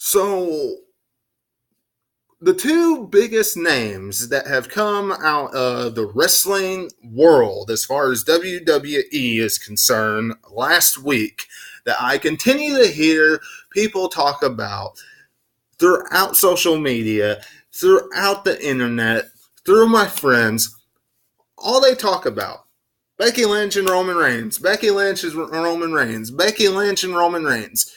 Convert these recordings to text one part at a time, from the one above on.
So, the two biggest names that have come out of the wrestling world as far as WWE is concerned last week that I continue to hear people talk about throughout social media, throughout the internet, through my friends, all they talk about Becky Lynch and Roman Reigns, Becky Lynch and Roman Reigns, Becky Lynch and Roman Reigns,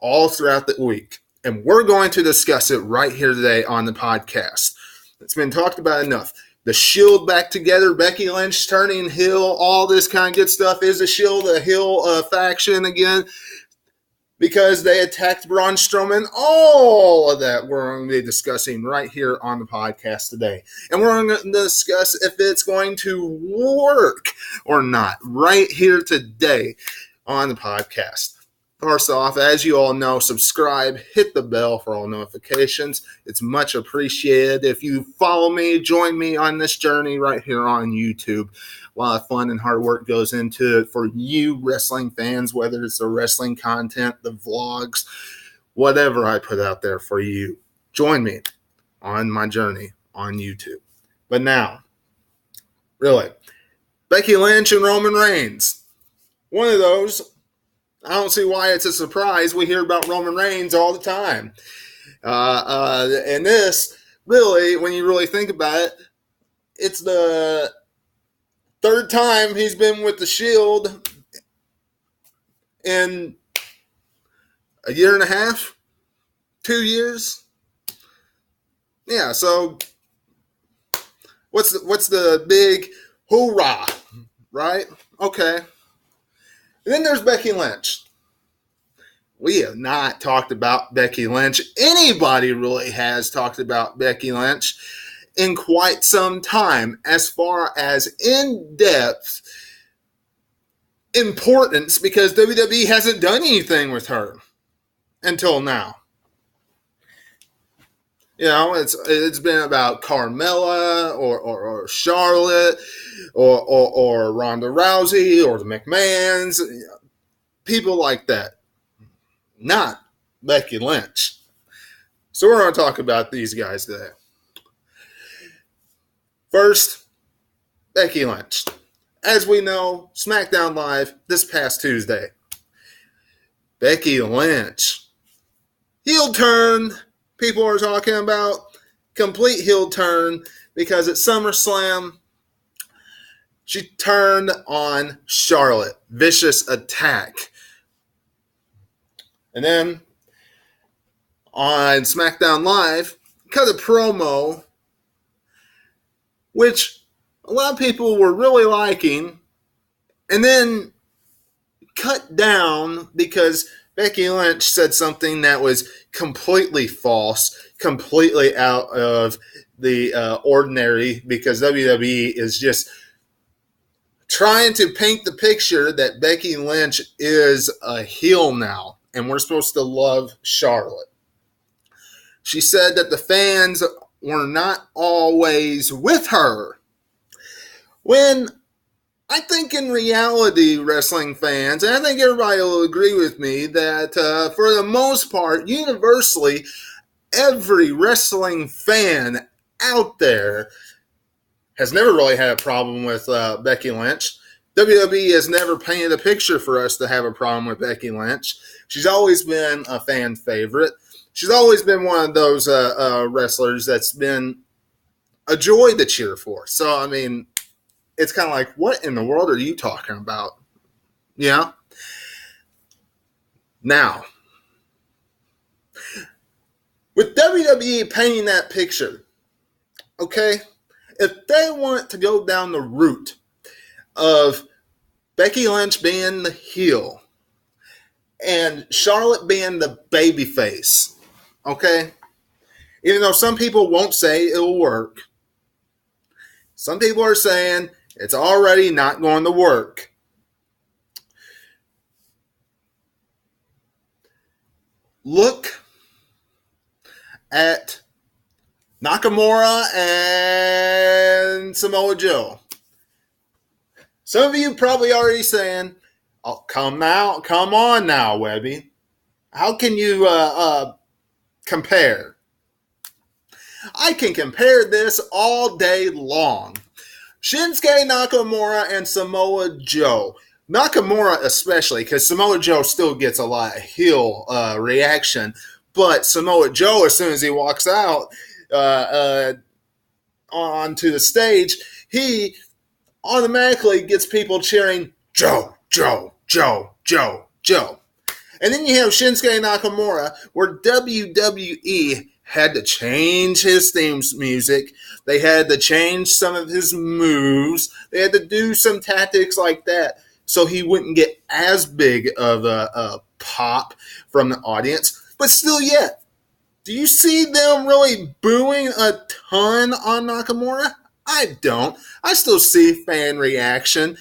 all throughout the week. And we're going to discuss it right here today on the podcast. It's been talked about enough. The Shield back together, Becky Lynch turning heel, all this kind of good stuff. Is the Shield a heel faction again? Because they attacked Braun Strowman. All of that we're going to be discussing right here on the podcast today. And we're going to discuss if it's going to work or not right here today on the podcast. First off, as you all know, subscribe, hit the bell for all notifications. It's much appreciated. If you follow me, join me on this journey right here on YouTube. A lot of fun and hard work goes into it for you wrestling fans, whether it's the wrestling content, the vlogs, whatever I put out there for you. Join me on my journey on YouTube. But now, really, Becky Lynch and Roman Reigns. One of those. I don't see why it's a surprise. We hear about Roman Reigns all the time. And this, really, when you really think about it, it's the third time he's been with the Shield in a year and a half, 2 years. Yeah, so what's the big hoorah, right? Okay. And then there's Becky Lynch. We have not talked about Becky Lynch. Anybody really has talked about Becky Lynch in quite some time as far as in-depth importance because WWE hasn't done anything with her until now. You know, it's been about Carmella or Charlotte or Ronda Rousey or the McMahons, people like that. Not Becky Lynch. So we're going to talk about these guys today. First, Becky Lynch. As we know, SmackDown Live this past Tuesday. Becky Lynch. Heel turn. People are talking about complete heel turn because at SummerSlam, she turned on Charlotte. Vicious attack. And then on SmackDown Live, cut a promo, which a lot of people were really liking, and then cut down because Becky Lynch said something that was completely false, completely out of the ordinary, because WWE is just trying to paint the picture that Becky Lynch is a heel now, and we're supposed to love Charlotte. She said that the fans were not always with her, when I think in reality, wrestling fans, and I think everybody will agree with me, that for the most part, universally, every wrestling fan out there has never really had a problem with Becky Lynch. WWE has never painted a picture for us to have a problem with Becky Lynch. She's always been a fan favorite. She's always been one of those wrestlers that's been a joy to cheer for. So, I mean, it's kind of like, what in the world are you talking about? Yeah. Now, with WWE painting that picture, okay, if they want to go down the route of Becky Lynch being the heel and Charlotte being the babyface, okay, even though some people won't say it'll work, some people are saying it's already not going to work. Look at Nakamura and Samoa Joe. Some of you probably already saying, "Oh, come on now, Webby. How can you compare. I can compare this all day long. Shinsuke Nakamura and Samoa Joe. Nakamura especially, because Samoa Joe still gets a lot of heel reaction. But Samoa Joe, as soon as he walks out onto the stage, he automatically gets people cheering, Joe, Joe, Joe, Joe, Joe. And then you have Shinsuke Nakamura, where WWE had to change his theme music. They had to change some of his moves. They had to do some tactics like that so he wouldn't get as big of a pop from the audience. But still yet, do you see them really booing a ton on Nakamura? I don't. I still see fan reaction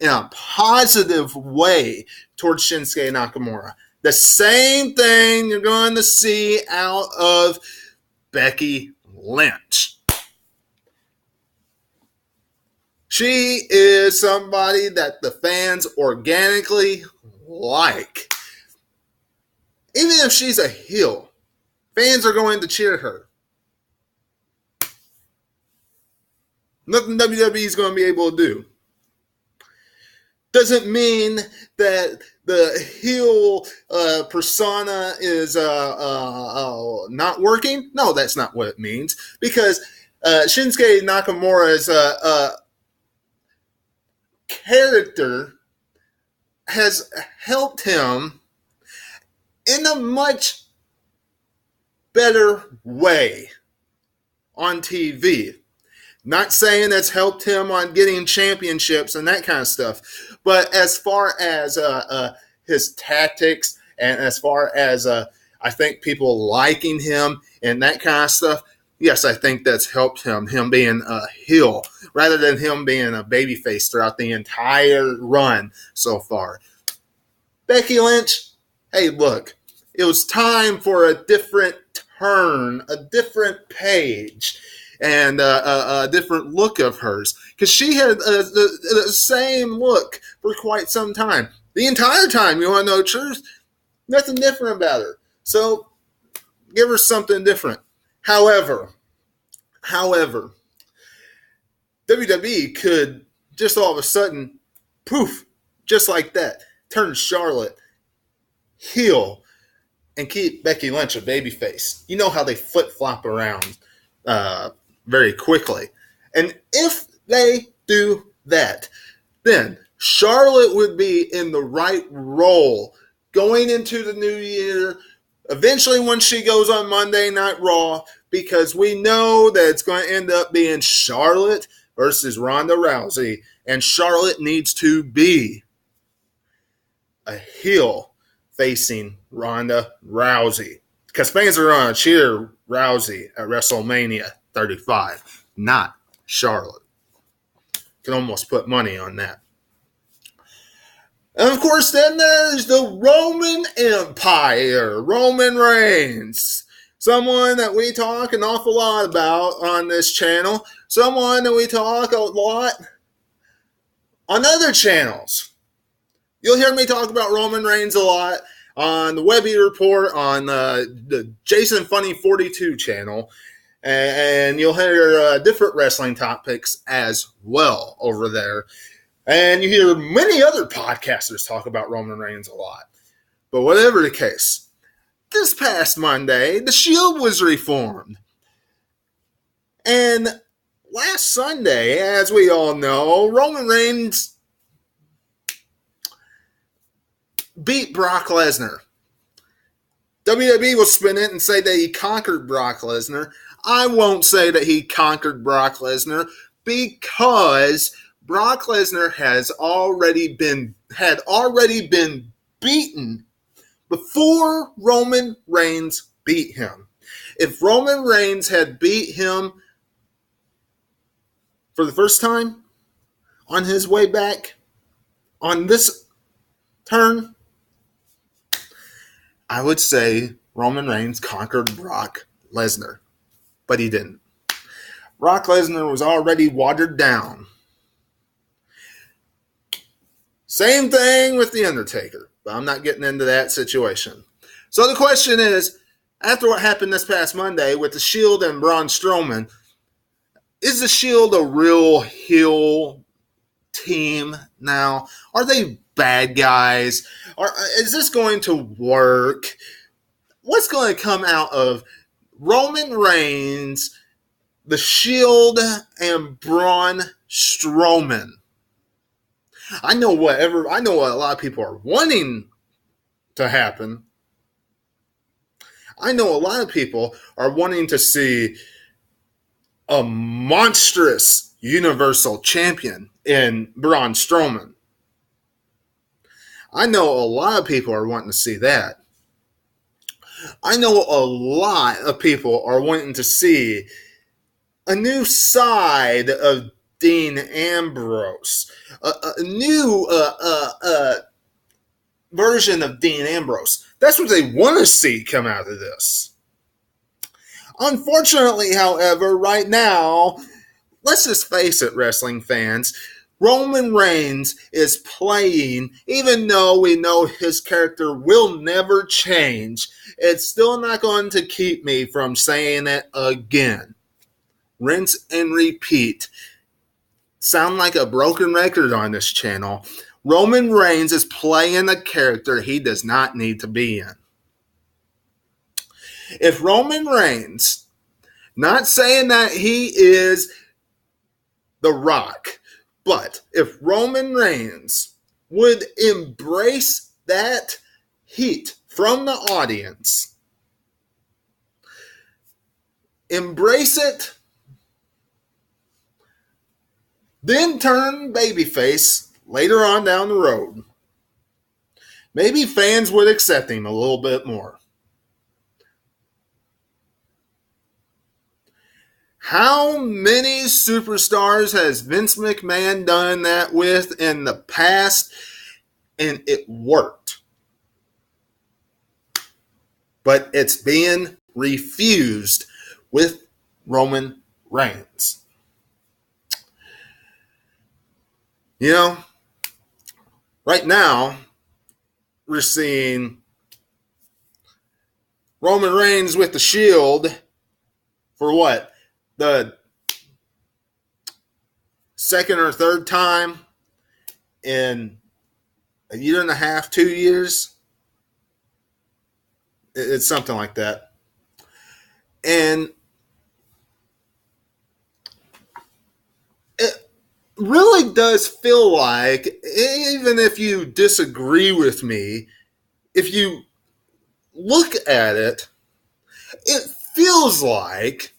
in a positive way towards Shinsuke Nakamura. The same thing you're going to see out of Becky Lynch. She is somebody that the fans organically like. Even if she's a heel, fans are going to cheer her. Nothing WWE is going to be able to do. Doesn't mean that the heel persona is not working. No, that's not what it means. Because Shinsuke Nakamura's character has helped him in a much better way on TV. Not saying that's helped him on getting championships and that kind of stuff. But as far as his tactics and as far as I think people liking him and that kind of stuff, yes, I think that's helped him being a heel rather than him being a babyface throughout the entire run so far. Becky Lynch, hey, look, it was time for a different turn, a different page, and a different look of hers. Because she had the same look for quite some time. The entire time, you want to know the truth? Nothing different about her. So, give her something different. However, WWE could just all of a sudden, poof, just like that, turn Charlotte heel and keep Becky Lynch a babyface. You know how they flip-flop around very quickly. And if they do that, then Charlotte would be in the right role going into the new year, eventually when she goes on Monday Night Raw, because we know that it's going to end up being Charlotte versus Ronda Rousey, and Charlotte needs to be a heel facing Ronda Rousey, because fans are going to cheer Rousey at WrestleMania 35, not Charlotte. Can almost put money on that. And of course, then there's the Roman Empire, Roman Reigns. Someone that we talk an awful lot about on this channel. Someone that we talk a lot on other channels. You'll hear me talk about Roman Reigns a lot on the Webby Report on the Jason Funny 42 channel. And you'll hear different wrestling topics as well over there. And you hear many other podcasters talk about Roman Reigns a lot. But whatever the case, this past Monday, the Shield was reformed. And last Sunday, as we all know, Roman Reigns beat Brock Lesnar. WWE will spin it and say that he conquered Brock Lesnar. I won't say that he conquered Brock Lesnar because Brock Lesnar had already been beaten before Roman Reigns beat him. If Roman Reigns had beat him for the first time on his way back on this turn, I would say Roman Reigns conquered Brock Lesnar. But he didn't. Brock Lesnar was already watered down. Same thing with The Undertaker, but I'm not getting into that situation. So the question is, After what happened this past Monday with the Shield and Braun Strowman, is the Shield a real heel team now? Are they bad guys? Is this going to work? What's going to come out of Roman Reigns, the Shield, and Braun Strowman? I know what a lot of people are wanting to happen. I know a lot of people are wanting to see a monstrous Universal Champion in Braun Strowman. I know a lot of people are wanting to see that. I know a lot of people are wanting to see a new side of Dean Ambrose, a new version of Dean Ambrose. That's what they want to see come out of this. Unfortunately, however, right now, let's just face it, wrestling fans, Roman Reigns is playing, even though we know his character will never change, it's still not going to keep me from saying it again. Rinse and repeat. Sound like a broken record on this channel. Roman Reigns is playing a character he does not need to be in. If Roman Reigns, not saying that he is The Rock, but if Roman Reigns would embrace that heat from the audience, embrace it, then turn babyface later on down the road, maybe fans would accept him a little bit more. How many superstars has Vince McMahon done that with in the past, and it worked? But it's being refused with Roman Reigns. You know, right now, we're seeing Roman Reigns with the Shield for what? The second or third time in a year and a half, 2 years. It's something like that. And it really does feel like, even if you disagree with me, if you look at it, it feels like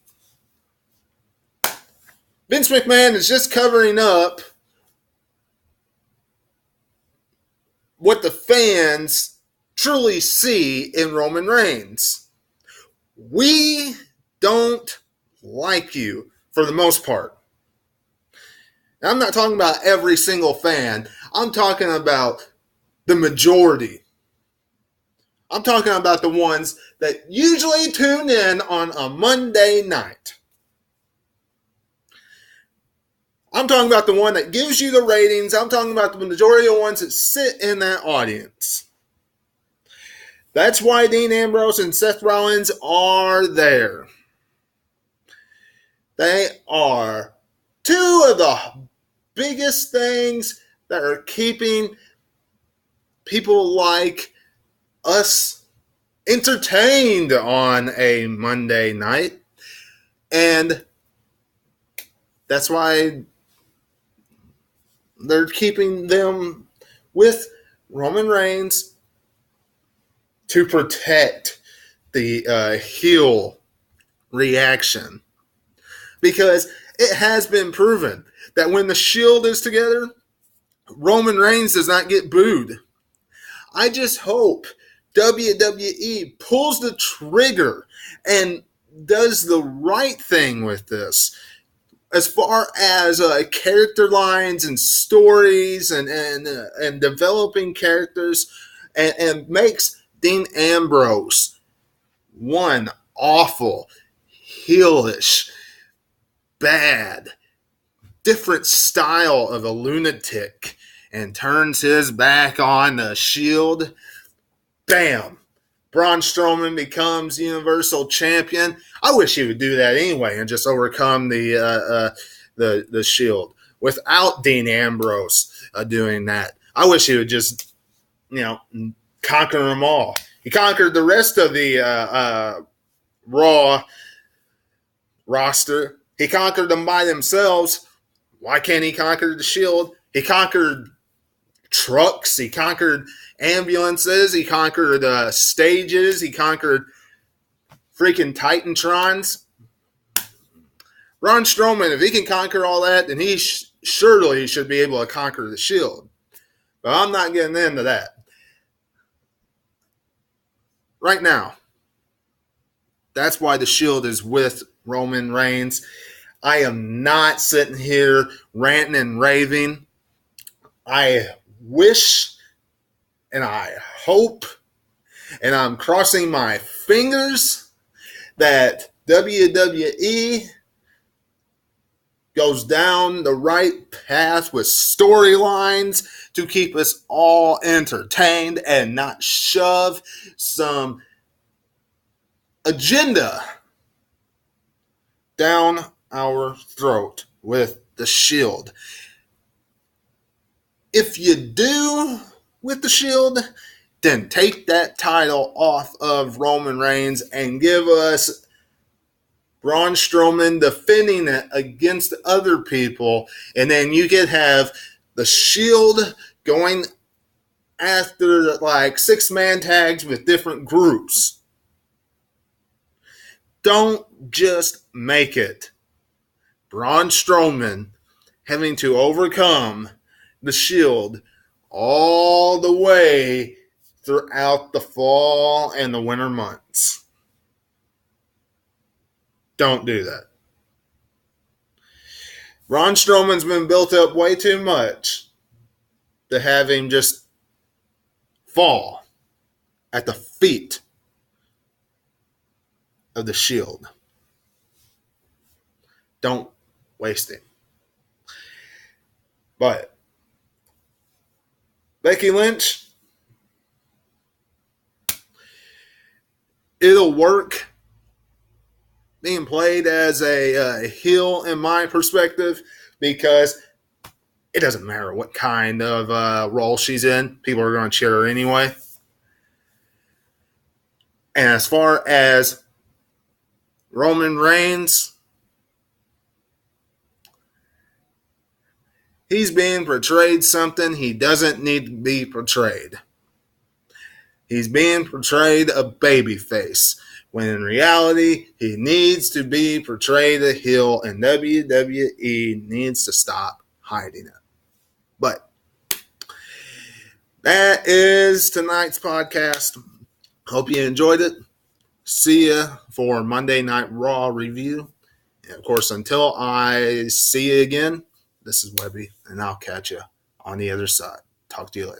Vince McMahon is just covering up what the fans truly see in Roman Reigns. We don't like you for the most part. Now, I'm not talking about every single fan. I'm talking about the majority. I'm talking about the ones that usually tune in on a Monday night. I'm talking about the one that gives you the ratings. I'm talking about the majority of ones that sit in that audience. That's why Dean Ambrose and Seth Rollins are there. They are two of the biggest things that are keeping people like us entertained on a Monday night. And that's why they're keeping them with Roman Reigns to protect the heel reaction. Because it has been proven that when the Shield is together, Roman Reigns does not get booed. I just hope WWE pulls the trigger and does the right thing with this. As far as character lines and stories and developing characters, and makes Dean Ambrose one awful, heelish, bad, different style of a lunatic, and turns his back on the Shield, bam, Braun Strowman becomes Universal Champion. I wish he would do that anyway and just overcome the Shield without Dean Ambrose doing that. I wish he would just, conquer them all. He conquered the rest of the Raw roster. He conquered them by themselves. Why can't he conquer the Shield? He conquered trucks. He conquered ambulances. He conquered stages. He conquered freaking Titantrons. Braun Strowman, if he can conquer all that, then he surely should be able to conquer the Shield. But I'm not getting into that. Right now, that's why the Shield is with Roman Reigns. I am not sitting here ranting and raving. I wish and I hope and I'm crossing my fingers that WWE goes down the right path with storylines to keep us all entertained and not shove some agenda down our throat with the Shield. If you do with the Shield, then take that title off of Roman Reigns and give us Braun Strowman defending it against other people, and then you could have the Shield going after like 6-man tags with different groups. Don't just make it Braun Strowman having to overcome the Shield all the way throughout the fall and the winter months. Don't do that. Braun Strowman's been built up way too much to have him just fall at the feet of the Shield. Don't waste him. But Becky Lynch, it'll work being played as a heel in my perspective, because it doesn't matter what kind of role she's in. People are going to cheer her anyway. And as far as Roman Reigns, he's being portrayed something he doesn't need to be portrayed. He's being portrayed a babyface, when in reality, he needs to be portrayed a heel, and WWE needs to stop hiding it. But that is tonight's podcast. Hope you enjoyed it. See you for Monday Night Raw review. And of course, until I see you again, this is Webby, and I'll catch you on the other side. Talk to you later.